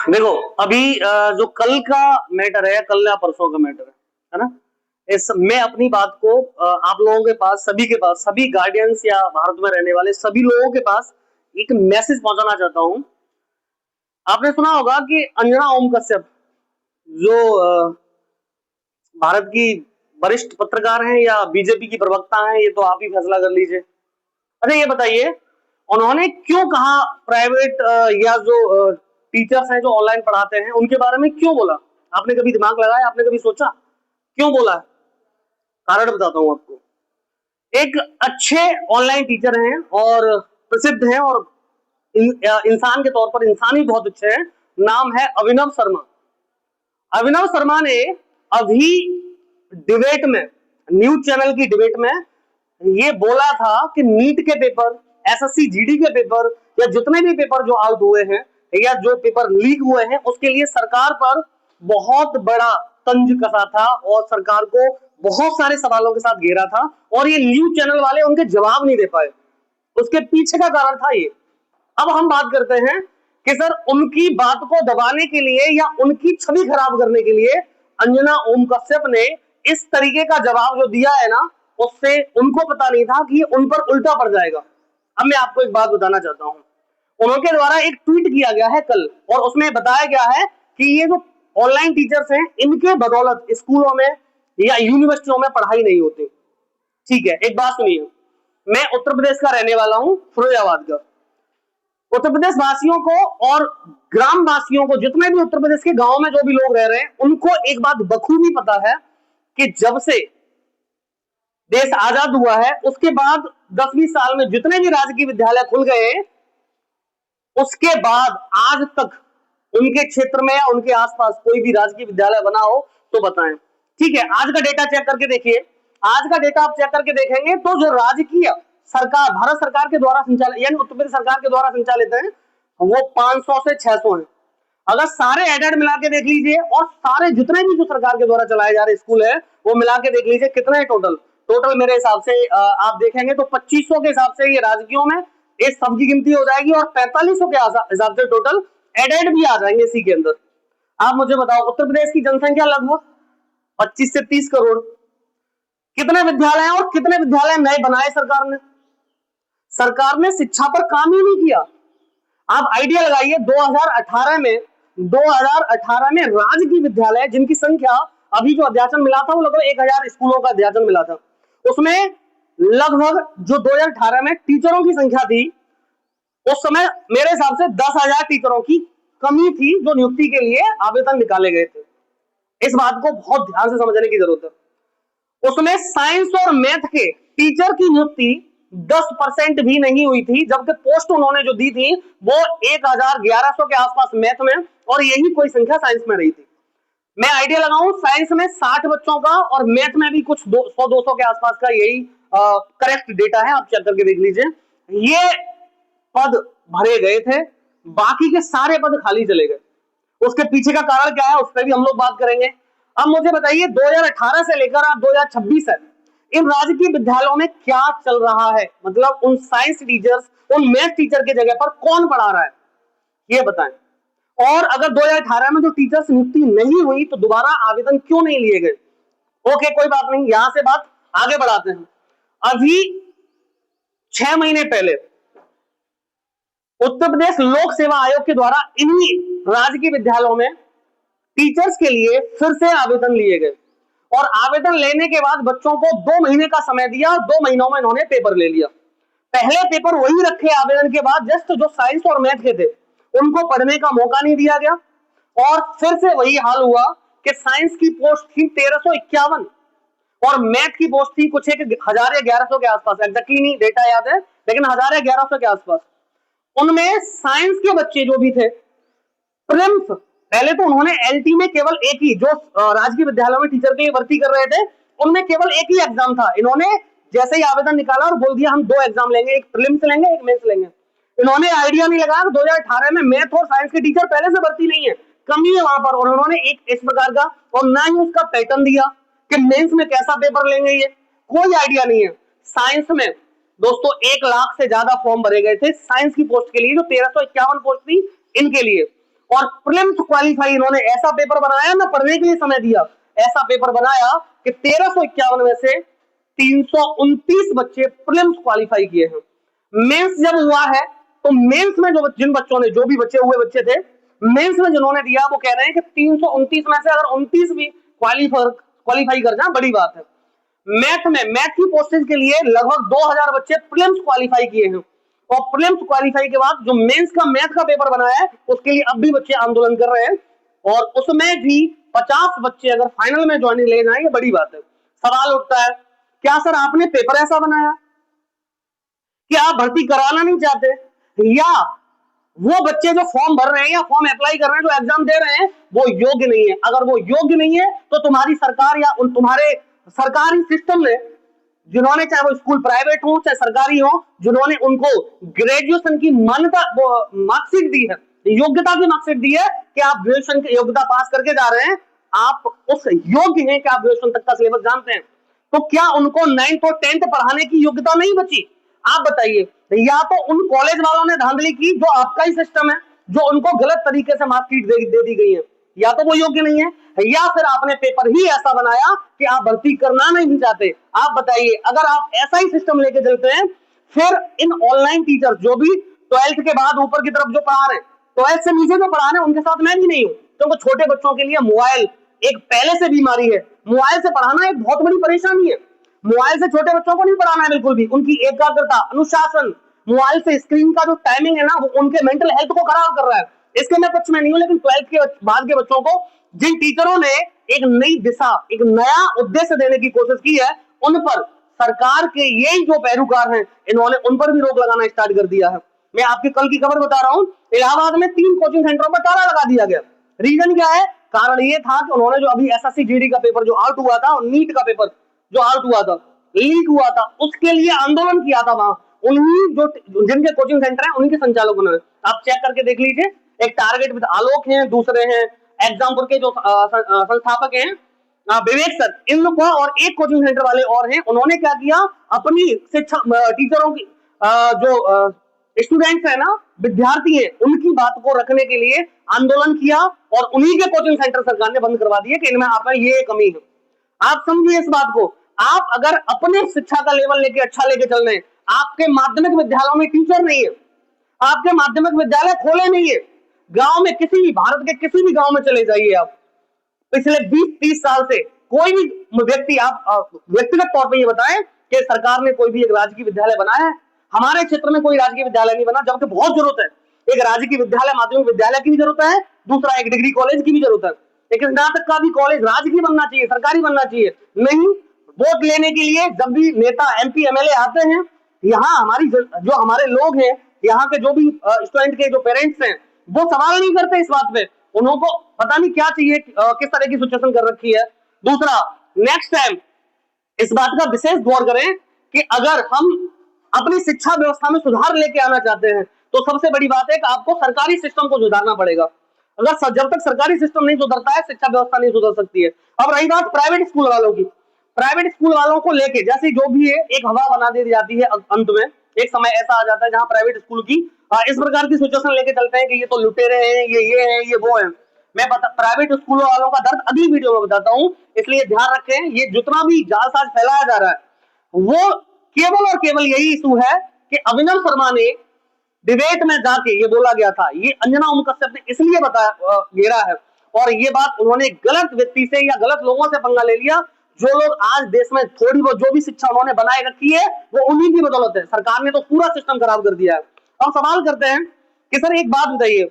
देखो अभी जो कल का मैटर है, कल या परसों का मैटर है ना, इस मैं अपनी बात को आप लोगों के पास, सभी के पास, सभी गार्डियंस या भारत में रहने वाले सभी लोगों के पास एक मैसेज पहुंचाना चाहता हूं। आपने सुना होगा कि अंजना ओम कश्यप जो भारत की वरिष्ठ पत्रकार हैं या बीजेपी की प्रवक्ता हैं, ये तो आप ही फैसला कर लीजिए। अच्छा ये बताइए, उन्होंने क्यों कहा प्राइवेट या जो टीचर्स हैं जो ऑनलाइन पढ़ाते हैं उनके बारे में क्यों बोला? आपने कभी दिमाग लगाया? आपने कभी सोचा क्यों बोला है? कारण बताता हूं आपको। एक अच्छे ऑनलाइन टीचर हैं और प्रसिद्ध हैं और इंसान के तौर पर इंसान ही बहुत अच्छे हैं। नाम है अभिनव शर्मा। अभिनव शर्मा ने अभी डिबेट में, न्यूज चैनल की डिबेट में ये बोला था कि नीट के पेपर, एसएससी जीडी के पेपर या जितने भी पेपर जो आउट हुए हैं या जो पेपर लीक हुए हैं उसके लिए सरकार पर बहुत बड़ा तंज कसा था और सरकार को बहुत सारे सवालों के साथ घेरा था और ये न्यूज चैनल वाले उनके जवाब नहीं दे पाए। उसके पीछे का कारण था ये। अब हम बात करते हैं कि सर उनकी बात को दबाने के लिए या उनकी छवि खराब करने के लिए अंजना ओम कश्यप ने इस तरीके का जवाब जो दिया है ना, उससे उनको पता नहीं था कि उन पर उल्टा पड़ जाएगा। अब मैं आपको एक बात बताना चाहता हूं। उनके द्वारा एक ट्वीट किया गया है कल और उसमें बताया गया है कि ये जो ऑनलाइन टीचर्स हैं इनके बदौलत स्कूलों में या यूनिवर्सिटियों में पढ़ाई नहीं होती। ठीक है, एक बात सुनिए, मैं उत्तर प्रदेश का रहने वाला हूं, फिरोजाबाद का। उत्तर प्रदेश वासियों को और ग्राम वासियों को, जितने भी उत्तर प्रदेश के गांव में जो भी लोग रह रहे हैं, उनको एक बात बखूबी पता है कि जब से देश आजाद हुआ है उसके बाद 10-20 साल में जितने भी राजकीय विद्यालय खुल गए उसके बाद आज तक उनके क्षेत्र में या उनके आसपास कोई भी राजकीय विद्यालय बना हो तो बताएं। ठीक है, आज का डेटा चेक करके देखिए। आज का डेटा आप चेक करके देखेंगे तो जो राजकीय सरकार, भारत सरकार के द्वारा संचालित यानी उत्तर प्रदेश सरकार के द्वारा संचालित है वो 500 से 600 है। अगर सारे एडेड मिला के देख लीजिए और सारे जितने भी जो सरकार के द्वारा चलाए जा रहे स्कूल है वो मिला के देख लीजिए कितना है टोटल मेरे हिसाब से आप देखेंगे तो 2500 के हिसाब से ये राजकीयों में इस सब की गिनती हो जाएगी और 4500 के हिसाब से टोटल एडेड भी आ जाएंगे इसी के अंदर। आप मुझे बताओ, उत्तर प्रदेश की जनसंख्या लगभग 25 से 30 करोड़। कितने विद्यालय हैं और कितने विद्यालय नए बनाए सरकार ने? सरकार ने शिक्षा पर काम ही नहीं किया। आप आइडिया लगाइए, 2018 में राजकीय विद्यालय जिनकी संख्या, अभी जो अध्याचन मिला था वो लगभग 1000 स्कूलों का अध्याचन मिला था, उसमें लगभग जो 2018 में टीचरों की संख्या थी उस समय मेरे हिसाब से 10,000 टीचरों की कमी थी जो नियुक्ति के लिए आवेदन निकाले गए थे। इस बात को बहुत ध्यान से समझने की जरूरत है। उसमें साइंस और मैथ के टीचर की नियुक्ति 10% भी नहीं हुई थी, जबकि पोस्ट उन्होंने जो दी थी वो 1100 के आसपास मैथ में और यही कोई संख्या साइंस में रही थी। मैं आइडिया लगाऊं, साइंस में 60 बच्चों का और मैथ में भी कुछ 100-200 के आसपास का यही करेक्ट डेटा है, आप चेक करके देख लीजिए। ये पद भरे गए थे, बाकी के सारे पद खाली चले गए। उसके पीछे का कारण क्या है उस पर भी हम लोग बात करेंगे। अब मुझे बताइए 2018 से लेकर आप 2026 है, इन राजकीय विद्यालयों में क्या चल रहा है? मतलब उन साइंस टीचर्स, उन मैथ टीचर के जगह पर कौन पढ़ा रहा है ये बताएं। और अगर 2018 में जो टीचर्स नियुक्ति नहीं हुई तो दोबारा आवेदन क्यों नहीं लिए गए? ओके, कोई बात नहीं, यहां से बात आगे बढ़ाते हैं। अभी 6 महीने पहले उत्तर प्रदेश लोक सेवा आयोग के द्वारा इन्हीं राजकीय विद्यालयों में टीचर्स के लिए फिर से आवेदन लिए गए और आवेदन लेने के बाद बच्चों को 2 महीने का समय दिया और 2 महीनों में इन्होंने पेपर ले लिया। पहले पेपर वही रखे आवेदन के बाद, जस्ट जो साइंस और मैथ के थे उनको पढ़ने का मौका नहीं दिया गया और फिर से वही हाल हुआ कि साइंस की पोस्ट थी 1351 और मैथ की पोस्ट थी कुछ 1000 या 1100 के आसपास, एग्जैक्टली नहीं डेटा याद है लेकिन 1000 या 1100 के आसपास। उनमें साइंस के बच्चे जो भी थे प्रिलिम्स, पहले तो उन्होंने एलटी में केवल एक ही, जो राजकीय विद्यालयों में टीचर के लिए भर्ती कर रहे थे उनमें केवल एक ही एग्जाम था। इन्होंने जैसे ही आवेदन निकाला और बोल दिया हम 2 एग्जाम लेंगे, एक प्रीलिम्स लेंगे एक मेंस लेंगे। इन्होंने आइडिया नहीं लगाया 2018 में मैथ और साइंस के टीचर पहले से भर्ती नहीं है, कमी है वहां पर, और उन्होंने एक इस प्रकार का और ना ही उसका पैटर्न दिया कि मेंस में कैसा पेपर लेंगे, ये कोई आइडिया नहीं है। साइंस में दोस्तों 1 लाख से ज्यादा फॉर्म भरे गए थे साइंस की पोस्ट के लिए, जो 1351 पोस्ट थी इनके लिए, और प्रीलिम्स क्वालिफाई इन्होंने ऐसा पेपर बनाया ना, पढ़ने के लिए समय दिया, ऐसा पेपर बनाया कि 1351 में से 329 बच्चे प्रीलिम्स क्वालिफाई किए हैं। मेंस जब हुआ है तो मेंस में जो जिन बच्चों ने, जो भी बचे हुए बच्चे थे मेंस में जिन्होंने दिया, वो कह रहे हैं कि 329 में से अगर 29 भी क्वालिफाई कर जाए बड़ी बात है। मैथ की पोस्टेज के लिए लगभग 2000 बच्चे प्रीलिम्स क्वालिफाई किए हैं, और प्रीलिम्स क्वालिफाई के बाद जो मेंस का मैथ का पेपर बनाया है उसके लिए अब भी बच्चे आंदोलन कर रहे हैं, और उसमें भी 50 बच्चे अगर फाइनल में ज्वाइनिंग ले जाए, ये बड़ी बात है। सवाल उठता है, क्या सर आपने पेपर ऐसा बनाया कि आप भर्ती कराना नहीं चाहते, या वो बच्चे जो फॉर्म भर रहे हैं या फॉर्म अप्लाई कर रहे हैं, जो एग्जाम दे रहे हैं, वो योग्य नहीं है? अगर वो योग्य नहीं है तो तुम्हारी सरकार या तुम्हारे सरकारी सिस्टम ने, जिन्होंने, चाहे वो स्कूल प्राइवेट हो चाहे सरकारी हो, जिन्होंने उनको ग्रेजुएशन की मान्यता मार्कशीट दी है, योग्यता की मार्कशीट दी है कि आप ग्रेजुएशन की योग्यता पास करके जा रहे हैं, आप उस योग्य हैं कि आप ग्रेजुएशन तक का सिलेबस जानते हैं, तो क्या उनको 9th और 10th पढ़ाने की योग्यता नहीं बची? आप बताइए। या तो उन कॉलेज वालों ने धांधली की, जो आपका ही सिस्टम है, जो उनको गलत तरीके से मार्कशीट दे दी गई है, या तो वो योग्य नहीं है, या फिर आपने पेपर ही ऐसा बनाया कि आप भर्ती करना नहीं चाहते। आप बताइए, अगर आप ऐसा ही सिस्टम लेके चलते हैं, फिर इन ऑनलाइन टीचर्स जो भी 12th के बाद ऊपर की तरफ जो पढ़ा रहे हैं, 12th से नीचे जो पढ़ा रहे हैं, उनके साथ मैं भी नहीं हूं, क्योंकि छोटे बच्चों के लिए मोबाइल एक पहले से बीमारी है। मोबाइल से पढ़ाना एक बहुत बड़ी परेशानी है। मोबाइल से छोटे बच्चों को नहीं पढ़ाना है बिल्कुल भी। उनकी एकाग्रता, अनुशासन, मोबाइल से स्क्रीन का जो टाइमिंग है ना, वो उनके मेंटल हेल्थ को खराब कर रहा है। इसके मैं कुछ में नहीं हूं, लेकिन 12th के बाद के बच्चों को जिन टीचरों ने एक नई दिशा, एक नया उद्देश्य देने की कोशिश की है, उन पर सरकार के यही जो पैरोकार हैं, इन्होंने उन पर भी रोक लगाना स्टार्ट कर दिया है। मैं आपकी कल की खबर बता रहा हूं, इलाहाबाद में 3 कोचिंग सेंटरों पर ताला लगा दिया गया। रीजन क्या है? कारण ये था कि उन्होंने जो अभी एसएससी जीडी का पेपर जो आउट हुआ था, और नीट का पेपर जो आउट हुआ था, लीक हुआ था, उसके लिए आंदोलन किया था वहां उन्हीं जो जिनके कोचिंग सेंटर है, उन्हीं के संचालकों ने। आप चेक करके देख लीजिए, एक टारगेट विद आलोक हैं, दूसरे हैं एग्जामपुर के जो संस्थापक हैं विवेक सर, इन लोग और एक कोचिंग सेंटर वाले और हैं, उन्होंने क्या किया, अपनी शिक्षा टीचरों की जो स्टूडेंट्स है ना, विद्यार्थी हैं, उनकी बात को रखने के लिए आंदोलन किया, और उन्हीं के कोचिंग सेंटर सरकार ने बंद करवा दिए कि इनमें आपका ये कमी है। आप समझिए इस बात को। आप अगर अपने शिक्षा का लेवल लेके अच्छा लेके चल रहे हैं, आपके माध्यमिक विद्यालयों में टीचर नहीं है, आपके माध्यमिक विद्यालय खोले नहीं है, गांव में किसी भी, भारत के किसी भी गांव में चले जाइए आप, पिछले 20-30 साल से कोई भी व्यक्ति, आप व्यक्तिगत तौर पे ये बताएं कि सरकार ने कोई भी एक राजकीय विद्यालय बनाया है? हमारे क्षेत्र में कोई राजकीय विद्यालय नहीं बना, जबकि बहुत जरूरत है। एक राजकीय विद्यालय, माध्यमिक विद्यालय की भी जरूरत है, दूसरा एक डिग्री कॉलेज की भी जरूरत है, लेकिन स्नातक का भी कॉलेज राजकीय बनना चाहिए, सरकारी बनना चाहिए। नहीं, वोट लेने के लिए जब भी नेता एमपी एमएलए आते हैं, यहाँ हमारी जो हमारे लोग हैं, यहाँ के जो भी स्टूडेंट के जो पेरेंट्स हैं, वो सवाल नहीं करते इस बात पे, उनको पता नहीं क्या चाहिए, किस तरह की सिचुएशन कर रखी है। दूसरा, नेक्स्ट टाइम इस बात का विशेष गौर करें कि अगर हम अपनी शिक्षा व्यवस्था में सुधार लेके आना चाहते हैं, तो सबसे बड़ी बात है कि आपको सरकारी सिस्टम को सुधारना पड़ेगा। अगर जब तक सरकारी सिस्टम नहीं सुधरता है, शिक्षा व्यवस्था नहीं सुधर सकती है। अब रही बात प्राइवेट स्कूल वालों की, प्राइवेट स्कूल वालों को लेके जैसे जो भी है, एक हवा बना दी जाती है, अंत में एक समय ऐसा आ जाता है जहां प्राइवेट स्कूल की इस प्रकार की सिचुएशन लेके चलते हैं कि ये तो लुटेरे हैं, ये है, ये वो है। मैं प्राइवेट स्कूल वालों का दर्द अगली वीडियो में बताता हूं, इसलिए ध्यान रखें। ये जितना भी जालसाज फैलाया जा रहा है, वो केवल और केवल यही इशू है कि अभिनव शर्मा ने डिबेट में जाके ये बोला गया था, ये अंजना ओम कश्यप ने इसलिए बताया घेरा है, और ये बात उन्होंने गलत व्यक्ति से या गलत लोगों से पंगा ले लिया। जो लोग आज देश में थोड़ी बहुत जो भी शिक्षा उन्होंने बनाए रखी है, वो उन्हीं की बदौलत है। सरकार ने तो पूरा सिस्टम खराब कर दिया है। अब सवाल करते हैं कि सर एक बात बताइए,